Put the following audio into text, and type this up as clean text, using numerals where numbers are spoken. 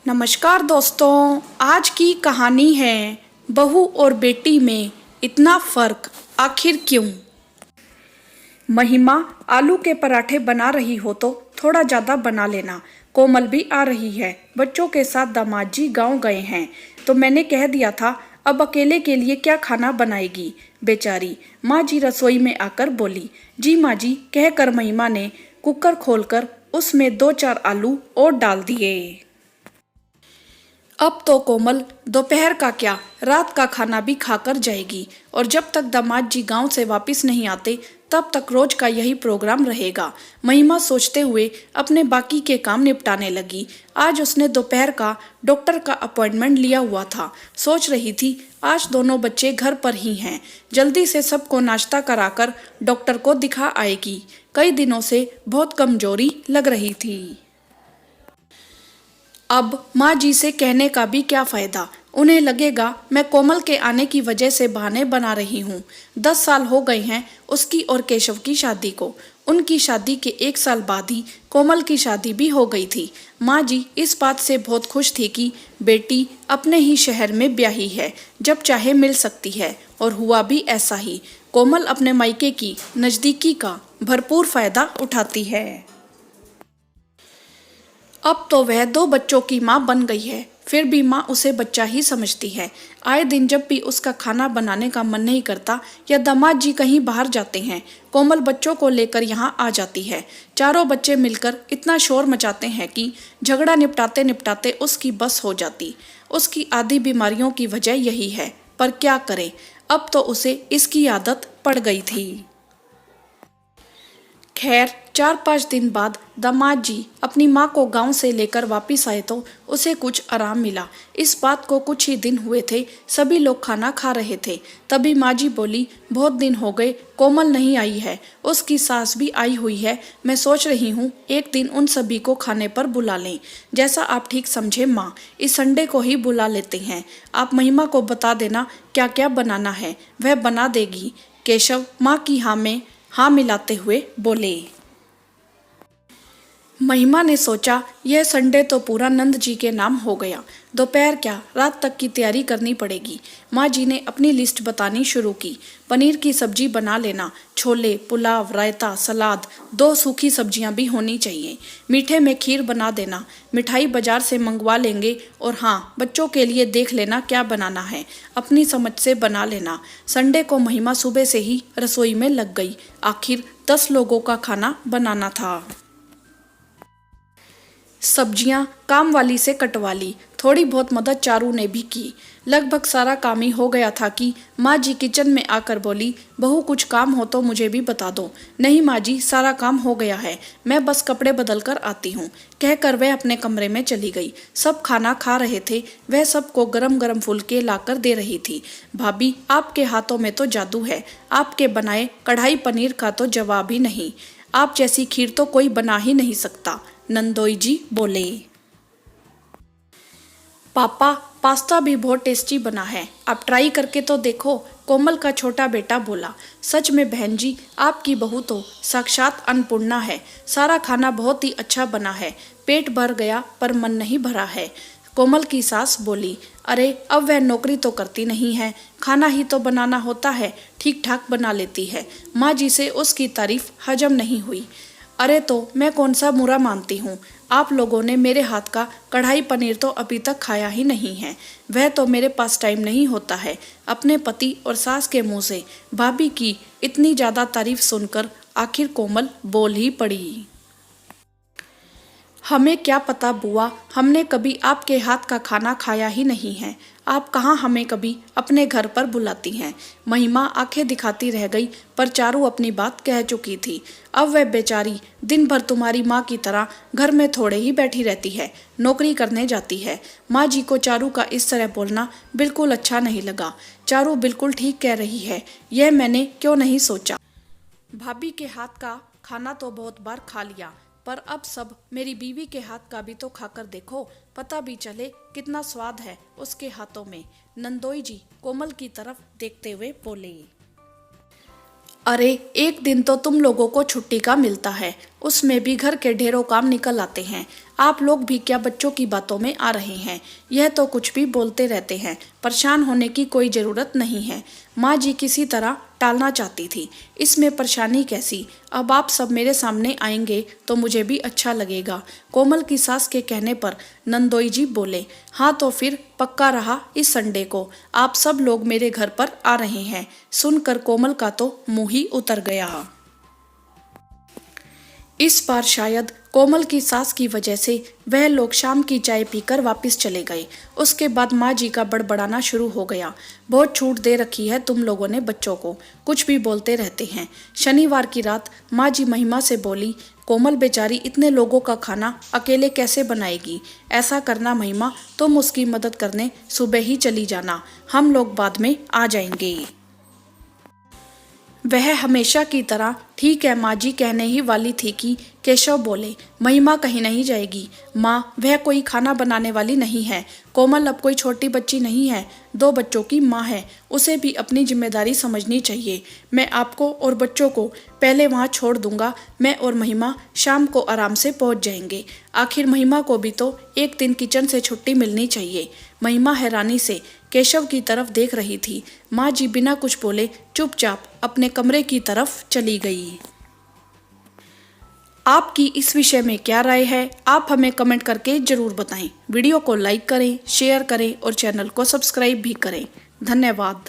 नमस्कार दोस्तों, आज की कहानी है बहू और बेटी में इतना फर्क आखिर क्यों। महिमा आलू के पराठे बना रही हो तो थोड़ा ज़्यादा बना लेना। कोमल भी आ रही है, बच्चों के साथ दामाद जी गाँव गए हैं तो मैंने कह दिया था अब अकेले के लिए क्या खाना बनाएगी। बेचारी माँ जी रसोई में आकर बोली। जी माँ जी कहकर महिमा ने कुकर खोलकर उसमें 2-4 आलू और डाल दिए। अब तो कोमल दोपहर का क्या रात का खाना भी खाकर जाएगी और जब तक दामाद जी गांव से वापस नहीं आते तब तक रोज का यही प्रोग्राम रहेगा। महिमा सोचते हुए अपने बाकी के काम निपटाने लगी। आज उसने दोपहर का डॉक्टर का अपॉइंटमेंट लिया हुआ था। सोच रही थी आज दोनों बच्चे घर पर ही हैं, जल्दी से सबको नाश्ता कराकर डॉक्टर को दिखा आएगी। कई दिनों से बहुत कमजोरी लग रही थी। अब माँ जी से कहने का भी क्या फायदा, उन्हें लगेगा मैं कोमल के आने की वजह से बहाने बना रही हूँ। 10 साल हो गए हैं उसकी और केशव की शादी को। उनकी शादी के 1 साल बाद ही कोमल की शादी भी हो गई थी। माँ जी इस बात से बहुत खुश थी कि बेटी अपने ही शहर में ब्याही है, जब चाहे मिल सकती है, और हुआ भी ऐसा ही। कोमल अपने मायके की नज़दीकी का भरपूर फायदा उठाती है। अब तो वह 2 बच्चों की माँ बन गई है, फिर भी माँ उसे बच्चा ही समझती है। आए दिन जब भी उसका खाना बनाने का मन नहीं करता या दामाद जी कहीं बाहर जाते हैं, कोमल बच्चों को लेकर यहाँ आ जाती है। चारों बच्चे मिलकर इतना शोर मचाते हैं कि झगड़ा निपटाते निपटाते उसकी बस हो जाती। उसकी आधी बीमारियों की वजह यही है, पर क्या करे, अब तो उसे इसकी आदत पड़ गई थी। खैर 4-5 दिन बाद दामाद जी अपनी माँ को गांव से लेकर वापस आए तो उसे कुछ आराम मिला। इस बात को कुछ ही दिन हुए थे, सभी लोग खाना खा रहे थे। तभी माँ जी बोली, बहुत दिन हो गए कोमल नहीं आई है, उसकी सास भी आई हुई है। मैं सोच रही हूँ एक दिन उन सभी को खाने पर बुला लें। जैसा आप ठीक समझे माँ, इस संडे को ही बुला लेते हैं। आप महिमा को बता देना क्या क्या बनाना है, वह बना देगी। केशव माँ की हाँ में हाँ मिलाते हुए बोले। महिमा ने सोचा यह संडे तो पूरा नंद जी के नाम हो गया, दोपहर क्या रात तक की तैयारी करनी पड़ेगी। माँ जी ने अपनी लिस्ट बतानी शुरू की। पनीर की सब्जी बना लेना, छोले, पुलाव, रायता, सलाद, 2 सूखी सब्जियां भी होनी चाहिए। मीठे में खीर बना देना, मिठाई बाजार से मंगवा लेंगे, और हाँ बच्चों के लिए देख लेना क्या बनाना है, अपनी समझ से बना लेना। संडे को महिमा सुबह से ही रसोई में लग गई। आखिर 10 लोगों का खाना बनाना था। सब्जियां काम वाली से कटवा ली, थोड़ी बहुत मदद चारू ने भी की। लगभग सारा काम ही हो गया था कि माँ जी किचन में आकर बोली, बहू कुछ काम हो तो मुझे भी बता दो। नहीं माँ जी सारा काम हो गया है, मैं बस कपड़े बदल कर आती हूँ, कहकर वह अपने कमरे में चली गई। सब खाना खा रहे थे, वह सबको गरम गरम फुलके लाकर दे रही थी। भाभी आपके हाथों में तो जादू है, आपके बनाए कढ़ाई पनीर का तो जवाब ही नहीं, आप जैसी खीर तो कोई बना ही नहीं सकता, नंदोई जी बोले। पापा पास्ता भी बहुत टेस्टी बना है, आप ट्राई करके तो देखो, कोमल का छोटा बेटा बोला। सच में बहन जी आपकी बहू तो साक्षात अन्नपूर्णा है, सारा खाना बहुत ही अच्छा बना है, पेट भर गया पर मन नहीं भरा है। कोमल की सास बोली, अरे अब वह नौकरी तो करती नहीं है, खाना ही तो बनाना होता है, ठीक ठाक बना लेती है। माँ जी से उसकी तारीफ हजम नहीं हुई। अरे तो मैं कौन सा बुरा मानती हूँ, आप लोगों ने मेरे हाथ का कढ़ाई पनीर तो अभी तक खाया ही नहीं है, वह तो मेरे पास टाइम नहीं होता है। अपने पति और सास के मुंह से भाभी की इतनी ज़्यादा तारीफ सुनकर आखिर कोमल बोल ही पड़ी। हमें क्या पता बुआ, हमने कभी आपके हाथ का खाना खाया ही नहीं है, आप कहाँ हमें कभी अपने घर पर बुलाती हैं। महिमा आंखें दिखाती रह गई, पर चारू अपनी बात कह चुकी थी। अब वह बेचारी दिन भर तुम्हारी माँ की तरह घर में थोड़े ही बैठी रहती है, नौकरी करने जाती है। माँ जी को चारू का इस तरह बोलना बिल्कुल अच्छा नहीं लगा। चारू बिल्कुल ठीक कह रही है, यह मैंने क्यों नहीं सोचा। भाभी के हाथ का खाना तो बहुत बार खा लिया, पर अब सब मेरी बीवी के हाथ का भी तो खाकर देखो, पता भी चले कितना स्वाद है उसके हाथों में, नंदोई जी कोमल की तरफ देखते हुए बोले। अरे एक दिन तो तुम लोगों को छुट्टी का मिलता है, उसमें भी घर के ढेरों काम निकल आते हैं। आप लोग भी क्या बच्चों की बातों में आ रहे हैं? यह तो कुछ भी बोलते रहते हैं, परेशान होने की कोई ज़रूरत नहीं है। माँ जी किसी तरह टालना चाहती थी, इसमें परेशानी कैसी? अब आप सब मेरे सामने आएंगे तो मुझे भी अच्छा लगेगा। कोमल की सास के कहने पर नंदोई जी बोले, हाँ तो फिर पक्का रहा इस संडे को आप सब लोग मेरे घर पर आ रहे हैं। सुनकर कोमल का तो मुंह ही उतर गया। इस बार शायद कोमल की सास की वजह से वह लोग शाम की चाय पीकर वापस चले गए। उसके बाद माँ जी का बड़बड़ाना शुरू हो गया। बहुत छूट दे रखी है तुम लोगों ने बच्चों को, कुछ भी बोलते रहते हैं। शनिवार की रात माँ जी महिमा से बोली, कोमल बेचारी इतने लोगों का खाना अकेले कैसे बनाएगी? ऐसा करना महिमा, तुम उसकी मदद करने सुबह ही चली जाना, हम लोग बाद में आ जाएंगे। वह हमेशा की तरह ठीक है माँ जी कहने ही वाली थी कि केशव बोले, महिमा कहीं नहीं जाएगी माँ, वह कोई खाना बनाने वाली नहीं है। कोमल अब कोई छोटी बच्ची नहीं है, 2 बच्चों की माँ है, उसे भी अपनी जिम्मेदारी समझनी चाहिए। मैं आपको और बच्चों को पहले वहाँ छोड़ दूंगा, मैं और महिमा शाम को आराम से पहुँच जाएंगे। आखिर महिमा को भी तो एक दिन किचन से छुट्टी मिलनी चाहिए। महिमा हैरानी से केशव की तरफ देख रही थी। माँ जी बिना कुछ बोले चुपचाप अपने कमरे की तरफ चली गई। आपकी इस विषय में क्या राय है? आप हमें कमेंट करके जरूर बताएं। वीडियो को लाइक करें, शेयर करें और चैनल को सब्सक्राइब भी करें। धन्यवाद।